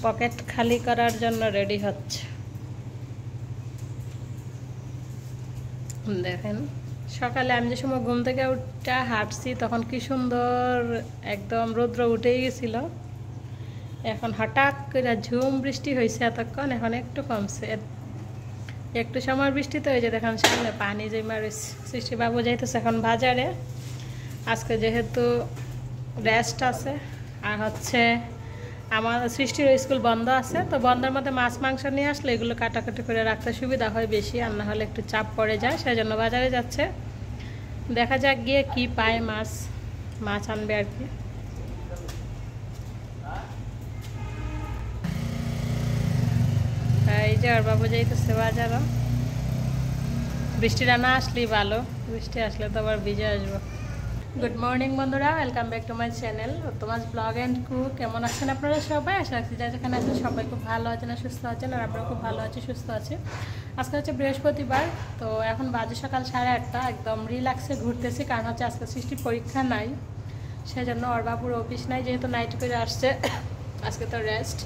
Pocket খালি করার জন্য রেডি হচ্ছে। দেখেন সকালে আমি যে সময় ঘুম থেকে উঠে হাঁটছি তখন কি সুন্দর একদম রৌদ্র উঠেই গেছিল। এখন হঠাৎ করে ঝুম বৃষ্টি হয়েছে এতক্ষণ, এখন একটু কমছে। একটু সময় বৃষ্টিতে হয়েছে, দেখেন সামনে পানি জমা রয়েছে। সৃষ্টি বাবু যাইতেছে এখন বাজারে, আজকে যেহেতু রেস্ট আছে আর হচ্ছে আমার সৃষ্টির স্কুল বন্ধ আছে, তো বন্ধের মধ্যে মাছ মাংস নিয়ে আসলে এগুলো কাটাকাটি করে রাখতে সুবিধা হয় বেশি, আর না হলে একটু চাপ পড়ে যায়, সেই জন্য বাজারে যাচ্ছে। দেখা যাক গিয়ে কি পায়, মাছ আনবে আর কি। এই যে আর বাবু যাইতেছে বাজারও। বৃষ্টিটা না আসলেই ভালো, বৃষ্টি আসলে তো আবার ভিজে আসবো। গুড মর্নিং বন্ধুরা, welcome back to my channel তোমার ব্লগ অ্যান্ড কুক। কেমন আছেন আপনারা সবাই? আশা রাখছি যা যেখানে আছেন সবাই খুব ভালো আছেন আর সুস্থ আছেন, আর আমরা খুব ভালো আছি সুস্থ আছি। আজকে হচ্ছে বৃহস্পতিবার, তো এখন বাজে সকাল 8:30। একদম রিল্যাক্সে ঘুরতেছি, কারণ হচ্ছে আজকে সৃষ্টি পরীক্ষা নাই, সেজন্য ওর বাবুর অফিস নাই, যেহেতু নাইট করে আসছে আজকে তো রেস্ট।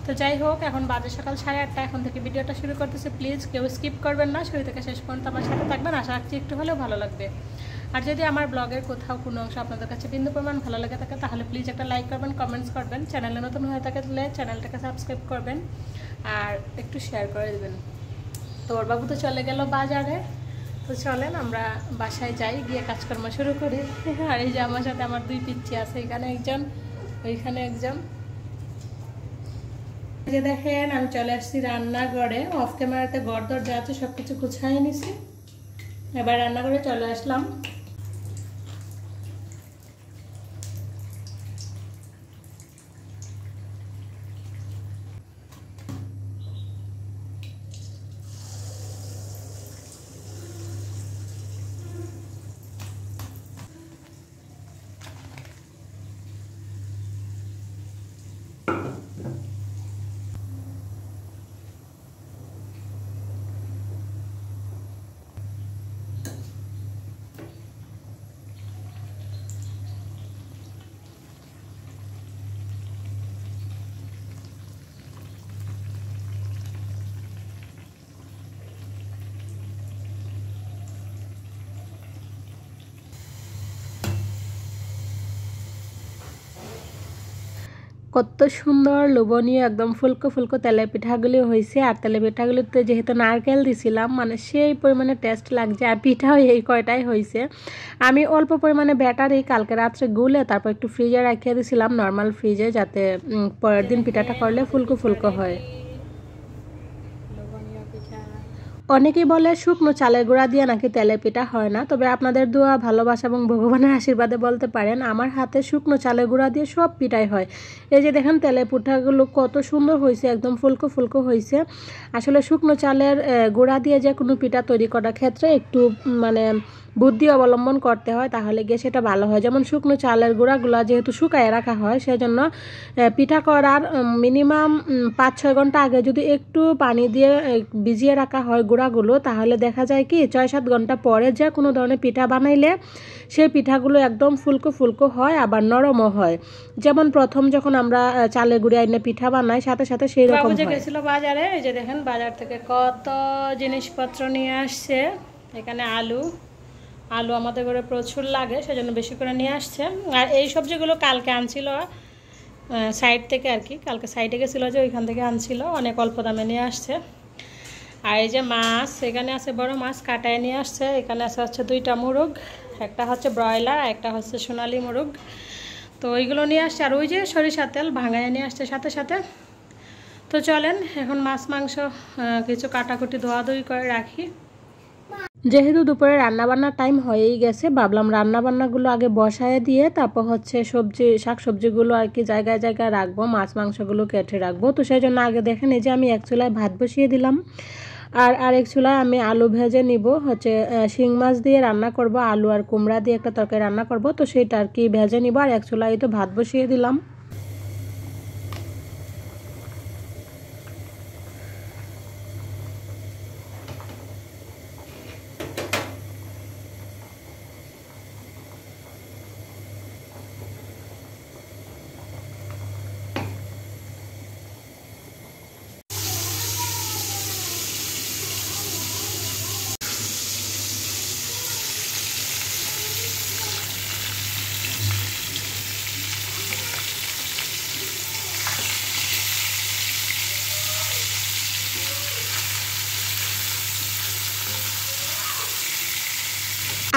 তো যাই হোক, এখন বাজে সকাল 8:30, এখন থেকে ভিডিওটা শুরু করতেছে। প্লিজ কেউ স্কিপ করবেন না, শুরু থেকে শেষ পর্যন্ত আমার সাথে থাকবেন, আশা রাখছি একটু হলেও ভালো লাগবে। আর যদি আমার ব্লগের কোথাও কোনো অংশ আপনাদের কাছে বিন্দু পরিমাণ ভালো লাগে থাকে তাহলে প্লিজ একটা লাইক করবেন, কমেন্টস করবেন, চ্যানেলে নতুন হয়ে থাকলে চ্যানেলটাকে সাবস্ক্রাইব করবেন আর একটু শেয়ার করে দেবেন। তো ওর বাবু তো চলে গেল বাজারে, তো চলেন আমরা বাসায় যাই, গিয়ে কাজকর্ম শুরু করি। আর এই যে আমার সাথে আমার দুই পিচ্ছি আছে, এখানে একজন ওইখানে একজন। যে দেখেন আমি চলে আসছি রান্নাঘরে, অফ ক্যামেরাতে ঘর দরজা আছে সব কিছু গুছাই নিছি, এবার রান্নাঘরে চলে আসলাম। কত সুন্দর লোভনীয় একদম ফুলকো ফুলকো তেলে পিঠাগুলি হয়েছে, আর তেলে পিঠাগুলিতে যেহেতু নারকেল দিছিলাম মানে সেই পরিমাণে টেস্ট লাগছে, আর পিঠাও এই কয়টাই হয়েছে। আমি অল্প পরিমাণে ব্যাটারি কালকে রাত্রে গুলে তারপর একটু ফ্রিজে রাখিয়ে দিয়েছিলাম, নর্মাল ফ্রিজে, যাতে পরের দিন পিঠাটা করলে ফুলকো ফুলকো হয়। অনেকেই বলে শুকনো চালের গুঁড়া দিয়ে নাকি তেলের পিঠা হয় না, তবে আপনাদের দোয়া ভালোবাসা এবং ভগবানের আশীর্বাদে বলতে পারেন আমার হাতে শুকনো চালের গুঁড়া দিয়ে সব পিঠাই হয়। এই যে দেখেন তেলের পিঠাগুলো কত সুন্দর হয়েছে, একদম ফুলকো ফুলকো হয়েছে। আসলে শুকনো চালের গুঁড়া দিয়ে যে কোনো পিঠা তৈরি করার ক্ষেত্রে একটু মানে বুদ্ধি অবলম্বন করতে হয়, তাহলে গিয়ে সেটা ভালো হয়। যেমন শুকনো চালের গুঁড়াগুলো যেহেতু শুকায় রাখা হয়, সেজন্য পিঠা করার মিনিমাম 5-6 ঘন্টা আগে যদি একটু পানি দিয়ে ভিজিয়ে রাখা হয় গুঁড়াগুলো, তাহলে দেখা যায় কি 6-7 ঘন্টা পরে যে কোনো ধরনের পিঠা বানাইলে সেই পিঠাগুলো একদম ফুলকো ফুলকো হয়, আবার নরমও হয়। যেমন প্রথম যখন আমরা চালের গুঁড়া এনে পিঠা বানাই সাথে সাথে সেই রকম হয়। গেছিল বাজারে, এই যে দেখেন বাজার থেকে কত জিনিসপত্র নিয়ে আসছে। এখানে আলু আমাদের ঘরে প্রচুর লাগে, সেজন্য বেশি করে নিয়ে আসছে। আর এই সবজিগুলো কালকে আনছিল সাইড থেকে আর কি, কালকে সাইডে গেছিলো যে ওইখান থেকে আনছিল, অনেক অল্প দামে নিয়ে আসছে। আর এই যে মাছ, এখানে আছে বড় মাছ কাটায় নিয়ে আসছে। এখানে আছে হচ্ছে 2টা মুরগ, একটা হচ্ছে ব্রয়লার, একটা হচ্ছে সোনালি মুরগ। তো ওইগুলো নিয়ে আসছে, আর ওই যে সরিষার তেল ভাঙায় নিয়ে আসছে সাথে সাথে। তো চলেন এখন মাছ মাংস কিছু কাটাকুটি ধোয়াধুয়ি করে রাখি। যেহেতু দুপুরে রান্নাবান্নার টাইম হয়েই গেছে, ভাবলাম রান্নাবান্নাগুলো আগে বসায় দিয়ে তারপর হচ্ছে শাকসবজিগুলো আর কি জায়গায় জায়গায় রাখবো, মাছ মাংসগুলো কেটে রাখবো। তো সেই জন্য আগে দেখেন এই যে আমি এক চুলায় ভাত বসিয়ে দিলাম, আর আরেক চুলায় আমি আলু ভেজে নিব, হচ্ছে শিং মাছ দিয়ে রান্না করব, আলু আর কুমড়া দিয়ে একটা তরকারি রান্না করব, তো সেইটা আর কি ভেজে নিব। আর এক চুলায় তো ভাত বসিয়ে দিলাম।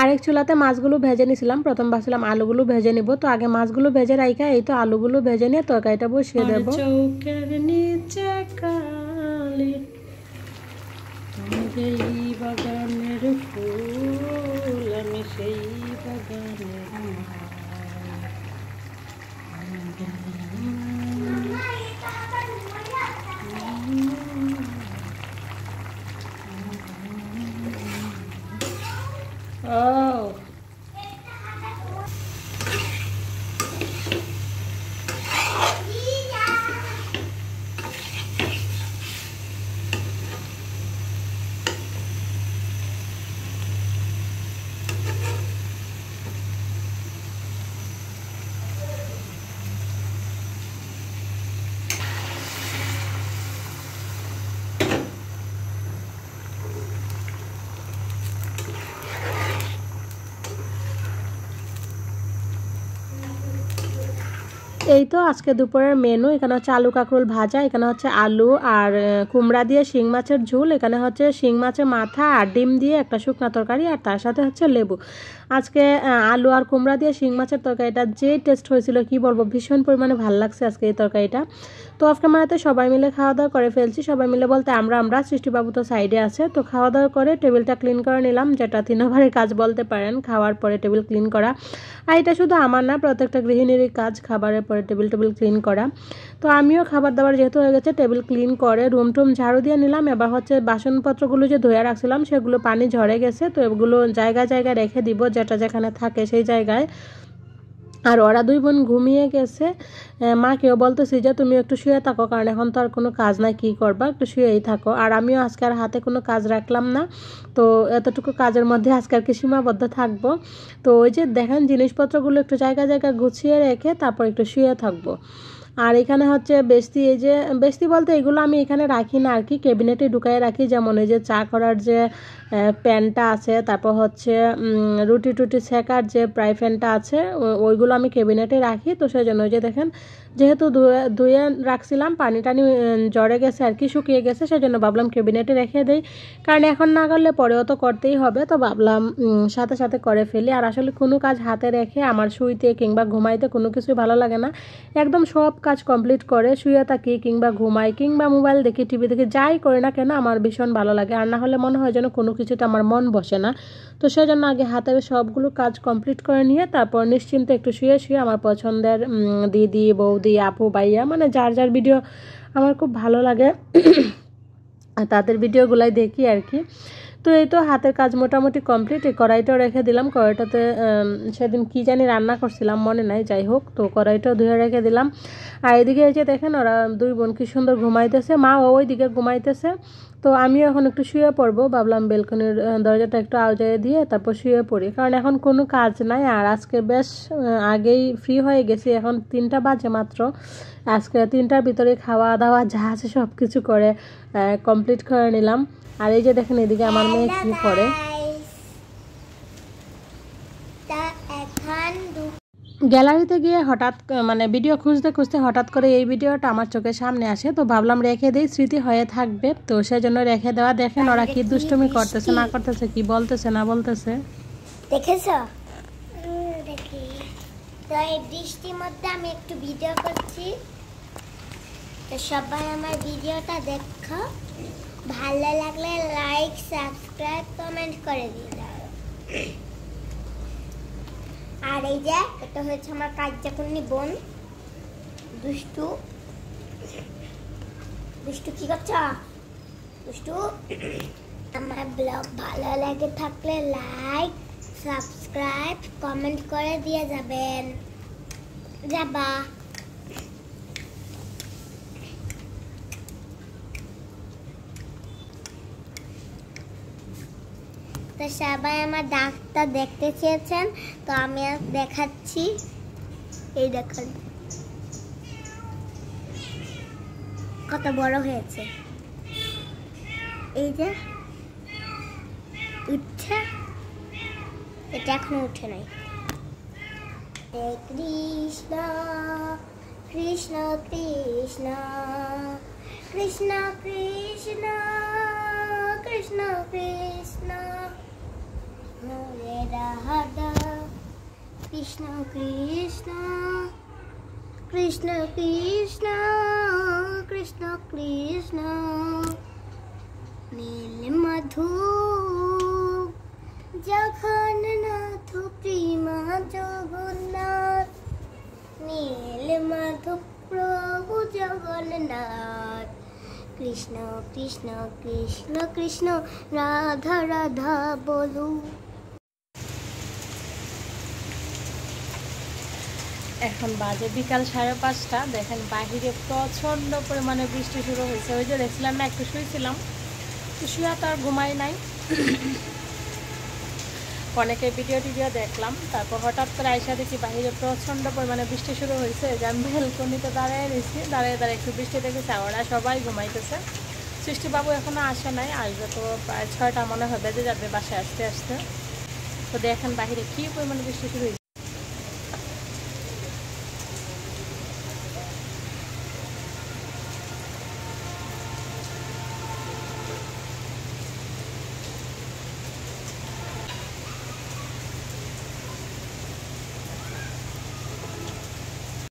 আরেক চুলাতে মাছগুলো ভেজে নিয়েছিলাম। প্রথম ভাবছিলাম আলুগুলো ভেজে নিব, তো আগে মাছগুলো ভেজে রাখা এই তো আলুগুলো ভেজে নিয়ে তরকারিটা বসিয়ে দেবো। চৌকের নিচে কালি যেই বাগানের ফুল আমি সেই বাগানের এই তো আজকে দুপুরের মেনু। এখানে হচ্ছে আলু কাঁকরোল ভাজা, এখানে হচ্ছে আলু আর কুমড়া দিয়ে শিং মাছের ঝোল, এখানে হচ্ছে শিং মাছের মাথা আর ডিম দিয়ে একটা শুকনা তরকারি, আর তার সাথে হচ্ছে লেবু। আজকে আলু আর কুমড়া দিয়ে শিং মাছের তরকারিটা যে টেস্ট হয়েছিল কি বলবো, ভীষণ পরিমাণে ভালো লাগছে আজকে এই তরকারিটা। তো আজকে ক্যামেরাতে সবাই মিলে খাওয়া দাওয়া করে ফেলছি। সবাই মিলে বলতে আমরা সৃষ্টিবাবু তো সাইডে আছে। তো খাওয়া দাওয়া করে টেবিলটা ক্লিন করে নিলাম, যেটা 3 ওভারের কাজ বলতে পারেন, খাওয়ার পরে টেবিল ক্লিন করা। আর এটা শুধু আমার না, প্রত্যেকটা গৃহিণীরই কাজ খাবারের পরে টেবিল ক্লিন করা। তো আমিও খাবার দাবার যেহেতু হয়ে গেছে টেবিল ক্লিন করে রুম টুম ঝাড়ু দিয়ে নিলাম। এবার হচ্ছে বাসনপত্রগুলো যে ধুয়ে রাখছিলাম সেগুলো পানি ঝরে গেছে, তো এগুলো জায়গায় রেখে দিব, যেটা যেখানে থাকে সেই জায়গায়। আর ওরা 2 বোন ঘুমিয়ে গেছে। মাকেও বলতেছি যে তুমি একটু শুয়ে থাকো, কারণ এখন তো আর কোনো কাজ নাই, কী করবা, একটু শুয়েই থাকো। আর আমিও আজকে আর হাতে কোনো কাজ রাখলাম না, তো এতটুকু কাজের মধ্যে আজকে আর কি সীমাবদ্ধ থাকবো। তো ওই যে দেখেন জিনিসপত্রগুলো একটু জায়গায় গুছিয়ে রেখে তারপর একটু শুয়ে থাকবো। আর এখানে হচ্ছে বেস্তি, এই যে বেস্তি বলতে এগুলো আমি এখানে রাখি না আর কি, ক্যাবিনেটে ঢুকাই রাখি। যেমন এই যে চা করার যে প্যানটা আছে, তারপর হচ্ছে রুটি টুটি ছেঁকার যে ফ্রাই প্যানটা আছে, ওইগুলো আমি ক্যাবিনেটে রাখি। তো সেই জন্য ওই যে দেখেন যেহেতু ধুয়ে রাখছিলাম, পানি টানি জড়ে গেছে আর কি, শুকিয়ে গেছে, সেই জন্য ভাবলাম ক্যাবিনেটে রেখে দেই, কারণ এখন না করলে পরেও তো করতেই হবে। তো ভাবলাম সাথে সাথে করে ফেলি। আর আসলে কোনো কাজ হাতে রেখে আমার শুইতে কিংবা ঘুমাইতে কোনো কিছু ভালো লাগে না। একদম সব কাজ কমপ্লিট করে শুয়ে থাকি কিংবা ঘুমাই কিংবা মোবাইল দেখি, টিভি দেখি, যাই করি না কেন আমার ভীষণ ভালো লাগে। আর না হলে মনে হয় যেন কোনো কিছুতে আমার মন বসে না। তো সেই জন্য আগে হাতের সবগুলো কাজ কমপ্লিট করে নিয়ে তারপর নিশ্চিন্তে একটু শুয়ে আমার পছন্দের দিদি, বৌদি, আপু, ভাইয়া, মানে যার ভিডিও আমার খুব ভালো লাগে আর তাদের ভিডিওগুলাই দেখি আর কি। তো এই তো হাতের কাজ মোটামুটি কমপ্লিট। এই কড়াইটাও রেখে দিলাম, কড়াইটাতে সেদিন কি জানি রান্না করছিলাম মনে নাই, যাই হোক। তো কড়াইটাও ধুয়ে রেখে দিলাম। আর এদিকে এই যে দেখেন ওরা 2 বোন কি সুন্দর ঘুমাইতেছে, মা ওইদিকে ঘুমাইতেছে। তো আমিও এখন একটু শুয়ে পড়বো, ভাবলাম বেলকনির দরজাটা একটু আওজায় দিয়ে তারপর শুয়ে পড়ি, কারণ এখন কোনো কাজ নাই। আর আজকে বেশ আগেই ফ্রি হয়ে গেছি, এখন 3টা বাজে মাত্র। আজকে 3টার ভিতরে খাওয়া দাওয়া যা আছে সব কিছু করে কমপ্লিট করে নিলাম। আর এই যে দেখেন এদিকে আমার মেয়ে কি করে, গ্যালারিতে গিয়ে হঠাৎ মানে ভিডিও খুঁজতে হঠাৎ করে এই ভিডিওটা আমার চোখের সামনে আসে। তো ভাবলাম রেখে দিই, স্মৃতি হয়ে থাকবে, তো সেজন্য রেখে দেওয়া। দেখেন ওরা কি দুষ্টুমি করতেছে না করতেছে, কি বলতেছে না বলতেছে, দেখেছো? দেখি তো এই বৃষ্টির মধ্যে আমি একটু ভিডিও করছি, তো সবাই আমার ভিডিওটা দেখো, ভালো লাগলে লাইক, সাবস্ক্রাইব, কমেন্ট করে দিও। আর এই যে এটা হচ্ছে আমার কার্যকর্ণী বোন দুষ্টু। দুষ্টু কি করছ? দুষ্টু, আমার ব্লগ ভালো লাগে থাকলে লাইক, সাবস্ক্রাইব, কমেন্ট করে দিয়ে যাবেন। যাবা তো সবাই আমার ডাকটা দেখতে চেয়েছেন, তো আমি দেখাচ্ছি। এই দেখুন কত বড় হয়েছে, এই যে উঠছে, এটা এখনো উঠে নাই। কৃষ্ণ কৃষ্ণ কৃষ্ণ কৃষ্ণ কৃষ্ণ কৃষ্ণ কৃষ্ণ হরে রাধা কৃষ্ণ কৃষ্ণ কৃষ্ণ কৃষ্ণ কৃষ্ণ কৃষ্ণ নীল মধু জগন্নাথ প্রেমা জগন্নাথ নীল মধু প্রভু জগন্নাথ কৃষ্ণ কৃষ্ণ কৃষ্ণ কৃষ্ণ রাধা রাধা বলু। এখন বাজে বিকাল 5:30। দেখেন বাহিরে প্রচণ্ড পরিমাণে বৃষ্টি শুরু হয়েছে। ওই যে দেখছিলাম না, একটু শুয়েছিলাম, শুয়ে তো আর ঘুমাই নাই। অনেকে ভিডিও দেখলাম, তারপর হঠাৎ করে আইসা দেখি বাহিরে প্রচণ্ড পরিমাণে বৃষ্টি শুরু হয়েছে। যে আমি ব্যালকনিতে দাঁড়িয়ে রয়েছি, দাঁড়িয়ে একটু বৃষ্টি দেখেছি। ওরা সবাই ঘুমাইতেছে। সৃষ্টিবাবু এখনও আসে নাই, আসবে তো প্রায় 6টা মনে হয় বেজে যাবে বাসায় আসতে আসতে। তো দেখেন বাহিরে কী পরিমাণে বৃষ্টি শুরু হয়েছে।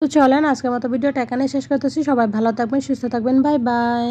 তো চলেন আজকের মতো ভিডিওটা এখানে শেষ করতেছি। সবাই ভালো থাকবেন, সুস্থ থাকবেন, বাই বাই।